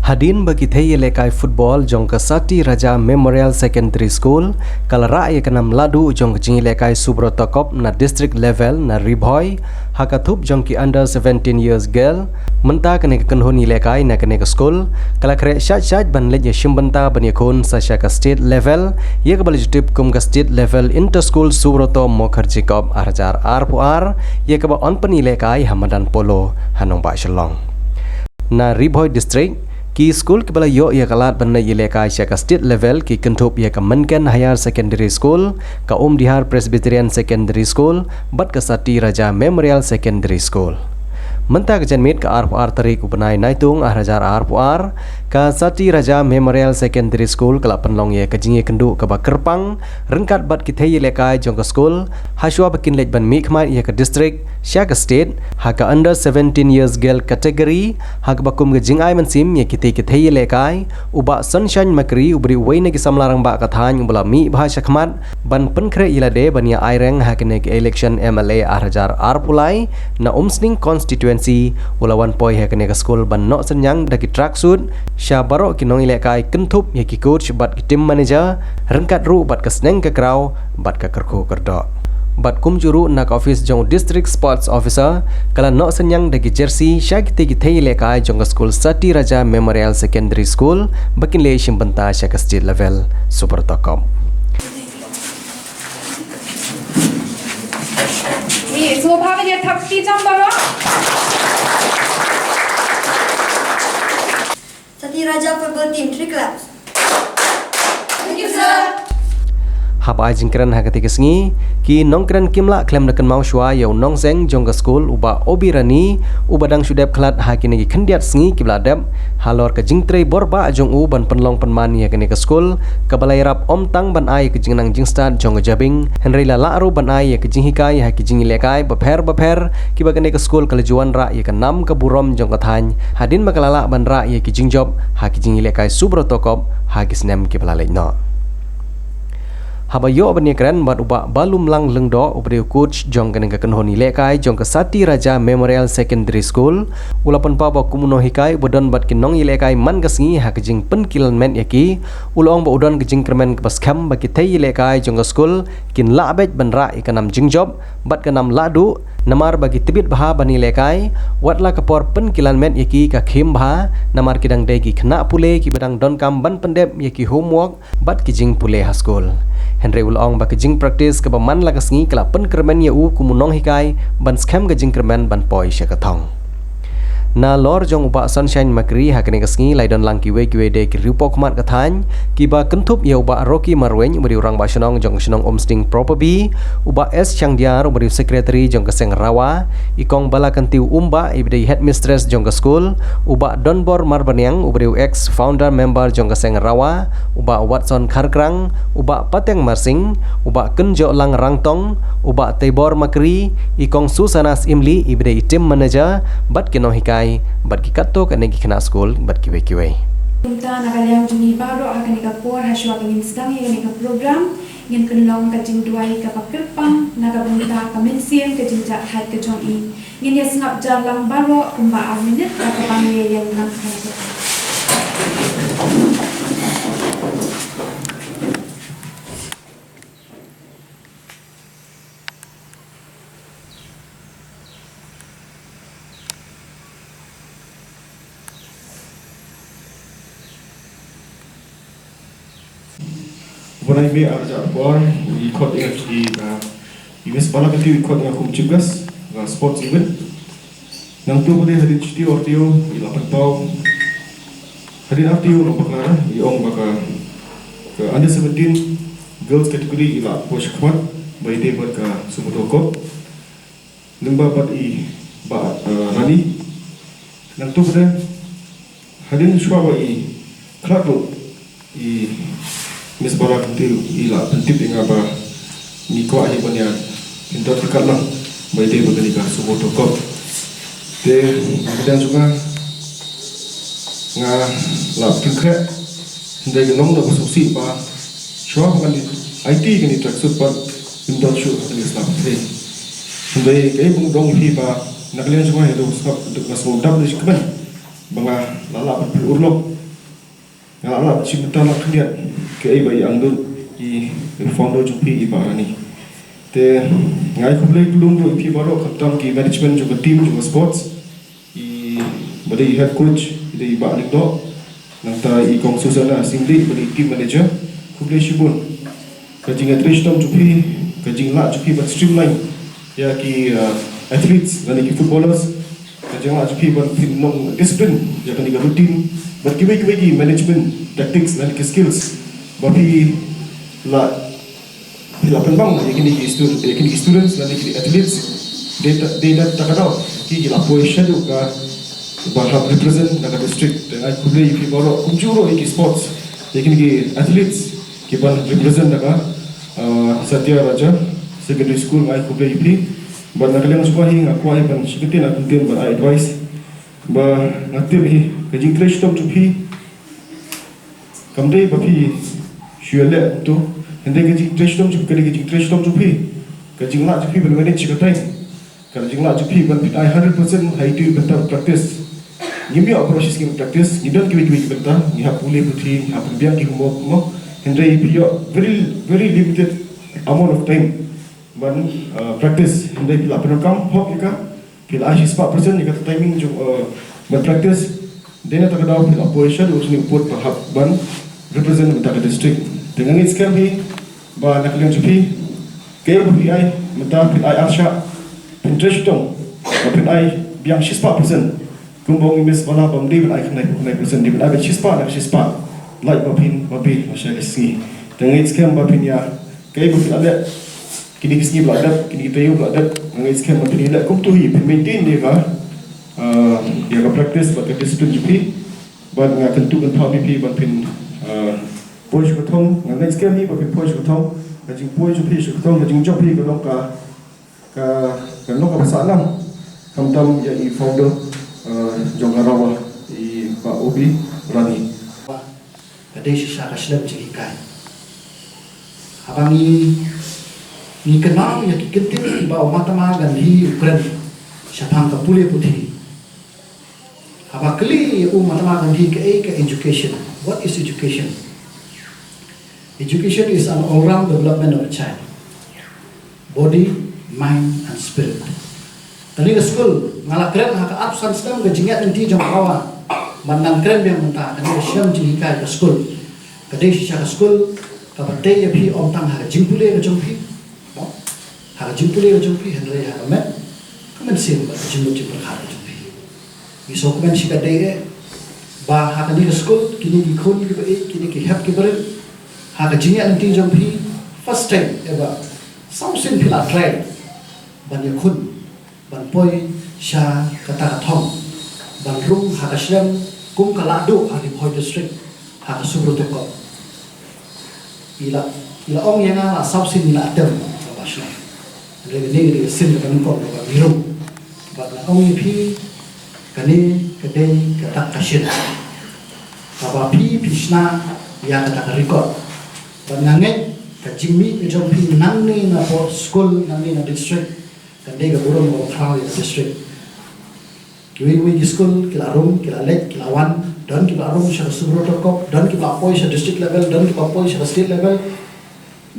Hadin bagi thei lekai football jong ke Sati Raja Memorial Secondary School kalara ye kanam ladu jong ke jingi lekai Subroto Cup na district level na Ribhoi hakathup jong ki under 17 years girl menta kene ke kenhoni lekai na kene ke school kala kre shat ban le ye shimbanta ban ye khon sa ka state level ye ke bali tip kum ka state level inter school Subroto Mokharji Cup arjar arpuar ye ke ba on pani lekai Hamadan Polo hanong ba shalong na Ribhoi district ki school ke bala yo ya kalat ban ye lekai ka state level ki kentup ya ka Menken Higher Secondary School ka Dihar Presbyterian Secondary School bat ka Sati Raja Memorial Secondary School menta ke janmit ka arpuar tarik upanai naitung arhajar arpuar ka Sati Raja Memorial Secondary School kala penlong ye ka jingi kendu ka ba Kerpang rengkat bat ki thei lekai jong ka school haswa bakin lej ban mikmat ye ka district Shaka State haka under 17 years girl category haka bakum ke jingai mansim ye ki thei lekai uba sunshine makri ubri waina ki samlarang ba ka than ubla mi bhasha khmat ban penkre ilade ban ya aireng hakene ke election MLA arhajar arpulai na umsning constituency ulawan poi hakene ka school ban no senyang daki tracksuit syabaro ki nong ilekai kentup ye ki coach bat ki team manager rengkat ru bat ka sneng ka kraw bat ka kerku kerdok bat kum juru nak office jong district sports officer kala no senyang dagi jersey syakti ki thei lekai jong school Sati Raja Memorial Secondary School bakin le shimbanta syaka state level Supertocom ni semua paham dia thapki jambaro Sati Raja football team 3 clubs. Thank you sir. haba jingkran hakati kesngi ki nongkran kimla klem nakan mau shwa yo nongseng jong school uba obirani ubadang sudep klat hakini ki khendiat sngi kibladap halor ke jingtrei borba jong u ban penlong penman ya kene ke school ka balai rap om tang ban ai ke jingnang jingstad jong jabing henry la laru ban ai ya ke jinghikai ha ki jingi lekai bapher ki bagane ke school kalajuan ra ya ke nam ke burom jong kathany hadin makalala ban ra ya ki jingjob ha ki jingi lekai Subrotokop ha ki snem ki balalai no haba yo bani keren bat uba balum lang lengdo ubri coach jong kene ka kenhoni lekai jong ka Sati Raja Memorial Secondary School ulapan pa ba kumuno hikai bodon bat kinong lekai man gasngi ha kejing penkilan men yaki ulong ba udon kejing kermen pas kham ba ki thei lekai jong ka school kin la bet ban ra ikanam jingjob bat kanam ladu namar bagi tibit baha bani lekai watla kapor penkilan men yaki ka khim baha namar kidang degi khna pule ki badang don kam ban pendep yaki homework bat kijing pule ha school Henry ulong ba kejing practice ke baman la kasngi kala pen kermen ye u kumunong hikai ban scam kejing kermen ban poi syakathong na lor jong uba sunshine makri hakene kasngi laidon lang kiwe de ki rupo kmat kathany ki ba kentup ye uba Rocky Marwen beri orang ba shnong jong shnong omsting property uba S Changdiar beri secretary jong keseng rawa ikong bala kantiu umba ibdei headmistress jong ke school uba Donbor Marbanyang beri ex founder member jong keseng rawa uba Watson Kharkrang uba Pateng Marsing uba Kenjo Lang Rangtong uba Tebor Makri ikong Susanas Imli ibdei team manager bat kino hikai bat ki katto kane ki khna school bat ki we Punta nakaliang juni baru akan ikapor haswa kengin sedang yang ikap program ingin kenlong kajing duai kapag Kerpang nakabunta kamensian kajing jahat kejong i ingin ya sengap jalang baru kumba minit kapang yang nak Bukan ini arja bor ikut dengan event sekolah kita ikut dengan kumcibgas sports event. Yang tu boleh hadir cuti ortio ila pentau hadir artio lomba klara iong baka ke under 17 girls category ila push kuat by day buat ke Subrotokop lemba bat i ba rani. Yang tu boleh hadir shua i club i Miss Bola Kentil ila pentip dengan apa mikwa ni punya indot dekat lah by day buat nikah Subrotokop de kemudian juga ngah lap tingkat dari genong dah bersusi pa shua bukan di IT kan di tracksuit pa indot shoot di Islam dari kayak bung dong hi pa nakalian juga itu sebab untuk masuk dap di kemen banga lala urlok lala cimta la khliat ke ai bai angdul I founder jumpi I barani te ngai khuble lum do ipi baro khatam ki management jo team jo sports I bari head coach I ba lik do nangta I kong susana singli bari team manager khuble shibun kajing atristom jumpi kajing la jumpi but streamline ya ki athletes lani ki footballers kajing la jumpi but nong discipline ya kan ki routine but ki management tactics lani ki skills bapi la penbang yakini students la yakini athletes data takadau ki la position ka bahab represent naga district dengan kuble ki baro kumjuro ki sports yakini ki athletes ki ban represent naga Satya Raja secondary school ngai kuble ipi ban nakaleng suka hi ngakwa hi ban sikiti na kuntin ban advice ba ngati hi kajing trash tom chupi kamdei bapi syuele tu hende kajing trash tom chupi kajing trash tom chupi kajing la chupi ban manage katai kajing la chupi ban pit I 100% hai tu bentar practice ngimi approach skim practice ngidon kiwi bentar ngihap pule puthi ngihap biang ki mo hende pio very limited amount of time ban practice hende pila penokam hok ika pila ashi 4% ika timing jo ban practice dena takadau pila position usni put perhap ban represent Mata district dengan itskam hi ba nakaleng chupi kaya bhi ai mata pil ai arsha interest tong pil ai biang 4% kumbong imes bala bam di ai knai percent di ai 4% like bapin masya isi dengan itskam bapin ya kaya bhi ada kini kisni bladat kini tayu bladat dengan itskam bapin ila kum tu hi maintain dia ka practice ba discipline chupi ba nga tentukan phabi bapin poi ko thong ngai scam ni ba poi ko thong kajing poi chu phi ko thong kajing job phi ko long ka long ka pasalam kamtam ya I founder jongarawa I ba obi rani kadai sisa kaslam cikai abangi ni kenal ya kikentin ba matama gandhi Ukraine syapang ka pule puthi abakli matama gandhi ke education. What is education? Education is an all-round development of a child, body, mind, and spirit. Tadi ke school, ngalah keren haka absen sedang kejingat nanti jam kawan, mandang keren biang mentah. Tadi ke siam jihikai ke school, kadai sisa ke school, kapatai ya pi om tang haka jimpule ke jompi, haka jimpule ke jompi, hendrai haka met, kemen sim ba jimpul haka jompi. Misal kemen si kadai ba haka ni ke school, kini di kun kini ki help ki beren. Haka jingat nanti jompi first time eba samsin pila try ban yakun ban poi sha kata kathong ban rum haka shem kum kalado adi poi district haka subrotoko ila ong yang la samsin ila atem ba shna ni sin kan ko ba birum ba ong pi kani kadai kata kashin ba pi pishna ya kata record Banganget kajimi ejom pi nangni na po school nangni na district kande ga burung mo khao ya district kiwi school kila room kila lek kila wan dan kila room sa subrotoko dan kila poi sa district level dan kila poi sa state level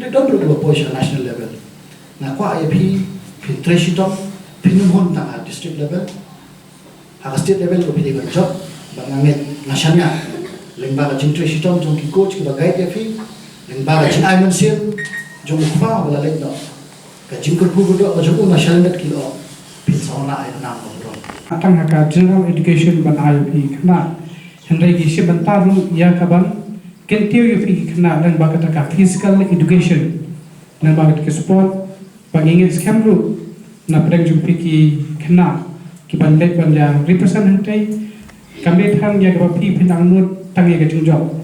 de don kila poi sa national level na kwa ya pi treshitong pinumhon ta district level ha state level ko pi ga job banganget nasyanya lembaga treshitong jong ki coach ki guide ya pi Lembaga cin ai mensiam jom kufa bala lek no ka jingkur ku do jom una shalandat kilo pin sauna ai nam bro atang haka general education ban IUP khna hendai gi se bantar ru ya ka ban kentiu UP khna lembaga ta physical education lembaga ke sport pangingin scam ru na preng jumpi ki khna ki ban lek ban ya represent hentai kami thang ya ka pi pinang nut tang ya ka jingjob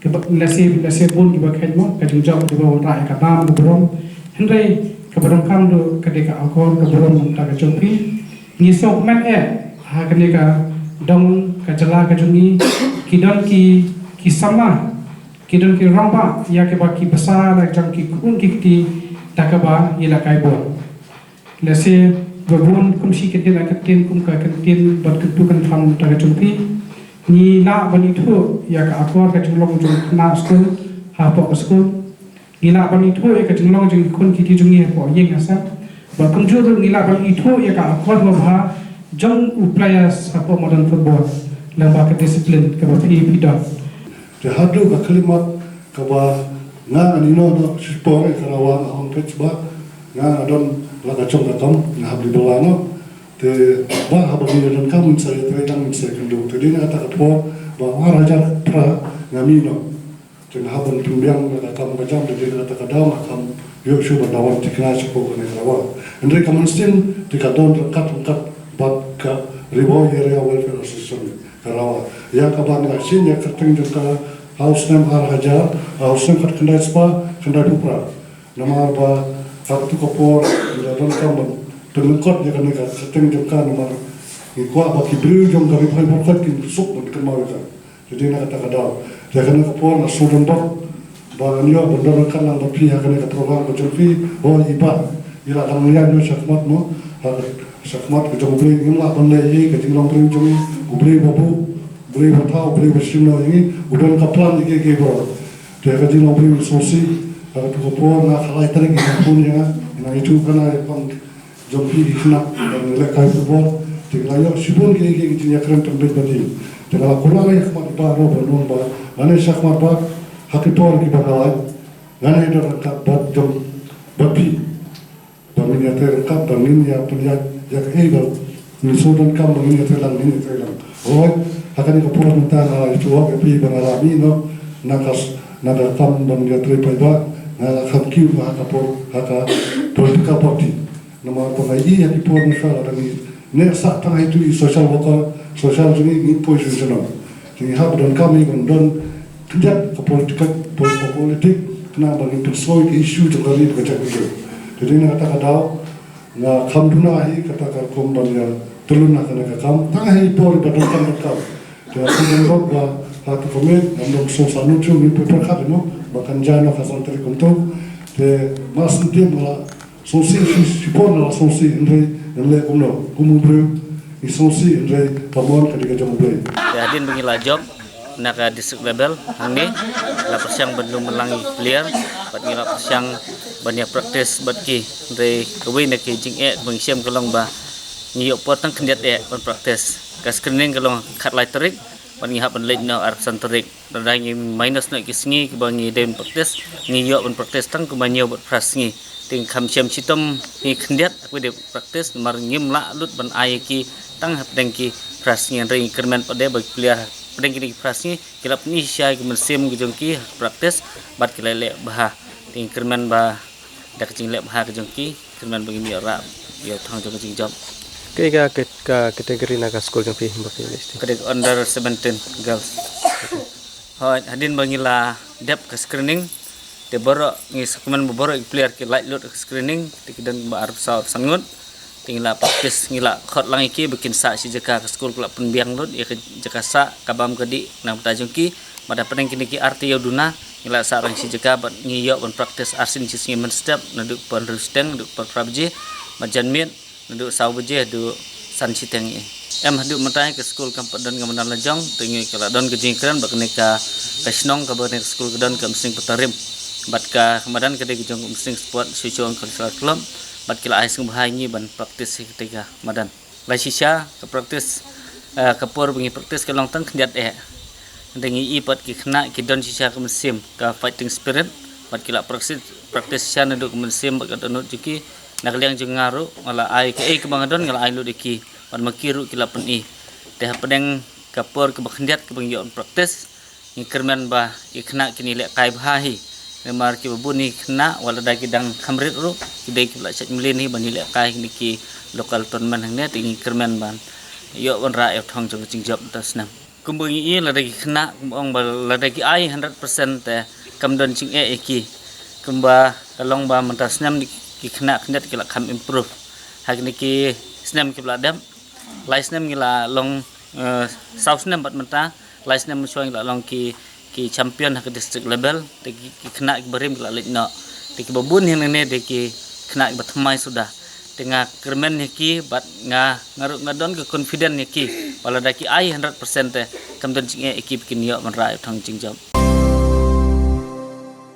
lase bun di bakai mo kajung jauh di bawah rai katam berom hendai keberong kam do ketika akor keberong tak kejumpi ngisok man ha kenika dong kajala kajungi kidon ki sama kidon ki ramba ya ke baki besar jang ki kun ki ti takaba ila kai bon lase berbun kumsi ketin akatin kum ka ketin bat ketukan fam tak kejumpi ni la bani thu ya ka akor ka jinglong jung na school ha po school ni la bani thu ya ka jinglong jung kun ki ti jung ye po yeng asa ba kun ju ni la bani thu ya ka akor ba ha jong upaya sa po modern football lang ba ka discipline ka ba pi da te hadu ka kalimat ka ba nga anino no sport ka rawa on pitch ba nga adon la ka chong ka tom nga habli dolano te ba habli don kam sa te dang sa kendo te dina ta ka po ba araja pra nga mino te nga habon tumbiang ka kam ka jam te dina ta ka daw kam yo shu ba dawan te kana ko ne rawa andre ka manstin te ka don kat bat ka ribo area welfare association ka rawa ya ka ba nga sin ya ka teng ka house name araja house name kat kandai spa kandai dupra nama ba satu kopor ila don kam Tengkot dia kena seteng jengka nomor ikwa baki beri jom kami pakai berkat kin suk bud kemau kan jadi nak kata kadal dia kena kapor na sudan bak banyo bendor kan lang bapi ha kena program berjumpi oh iba ila lang lian yo sakmat mo sakmat ke jom beri ngla bande ye ke jinglong beri jom beri babu beri batau beri bersino ini udan kaplan ke bro dia ke jinglong beri sosi ha tu kapor na khalai tarik ke punya na itu kana pang jompi dikena dan lekai football tinggal sibun kini kini keren tempat badi tinggal kurang lagi kemat baru belum bah mana sakmat bah hakipor ki bakalai mana itu rangkap bat jom bapi bamin ya terangkap bamin ya punya ya kebal misudan kam bamin ya terlang ini terlang oh akan ikut minta itu bapi bangalami no nakas nada tam bamin ya terpaiba na hakkiu hakapor haka politika party nama pengaji yang dipor masalah dari neksak tengah itu social worker social ini position jadi hab dan kami don kerja ke politik kena bagi persoal isu terkait kerja itu jadi nak kata kadau na kam dunahi kata kalkom banya telun nak kena kam tengah ipor badan kam kam jadi menurut bah hatu komen andong sosanu tu ni perkat no bahkan jana kasan terkontrol de mas dia malah sonsi sipon la sonsi andre le kumno kumubru i sonsi andre pamon ketika jam ble hadin bengila job naka district level hangi la persiang belum melangi player bat ngila persiang banyak praktis bat ki andre kawin ke jing bengsiam kelong ba ngiyo potang kendiat ban praktis ka screening kelong kat lightrik ban ngi hapan late no arsan terik dan ngi minus no kisngi ke bangi den praktis ngiyo ban praktis tang ke banyo bat prasngi ting kam siam sitom ni kendiat aku de praktis mar ngim la lut ban ayaki tang hap dengki prasni ring kermen pada bagi player dengki di prasni kilap ni sia ki mensim gejongki praktis bat kilele bah ting kermen ba dak jing le bah gejongki kermen bagi mi ora ya thang jong jing job Kaya kategori naga school yang pihak bapak ini. Kadek under 17 girls. Hadin bangila dep ke screening de borok ngi sakuman borok player ke light load screening tikidan ba arab saur sangut tingla praktis ngila khot lang iki bikin sa si jaka ke school kula penbiang load ya ke jaka sa kabam kedi nam tajungki mada peneng kini ki arti yoduna ngila sa rang si jaka bat ngiyo ban praktis arsin si ngi men step naduk pon rusteng naduk pon prabje majan mit naduk saw beje du san si tengi em haduk matai ke school kampat don ngamenan lajong tingi kala don ke jingkran bak neka kasnong ka ban school kedon ke msing petarim batka kemadan ketika jong msing sport sucuang cultural club bat kila ais ngbahangi ban praktis ketika madan lai sisa ke praktis kapur bengi praktis ke long tang kendiat dengi i pat ki khna ki don sisa ke musim ka fighting spirit bat kila praktis sisa naduk musim bat donut juki nakliang jong ngaru ngala ai ke ke bangadon ngala ai lu diki ban makiru kila pen i teh pedeng kapur ke kendiat ke bengi on praktis ni kermen ba ki khna kini le kai bhahi memar ki babuni kena wala dagi dang kamrit ru kidai ki lacak melini bani le kai niki lokal tournament hangnya tingi kermen ban yo on ra e thong jong jing job tasnam kumbungi i la dagi kena kumbong ba la dagi ai 100% te kamdon jing ki kumba kalong ba mentasnam ki kena kendat ki la kam improve hak niki snam ki bladam lai snam ngila long south snam bat menta lai snam musuang la long ki champion ke district level teki kena berim la lekno teki babun yang ne teki kena batmai sudah tengah kermen ki bat ngaru ngadon ke confident ki wala daki ai 100% te kam dan jing ekip kin yo man ra thang jing job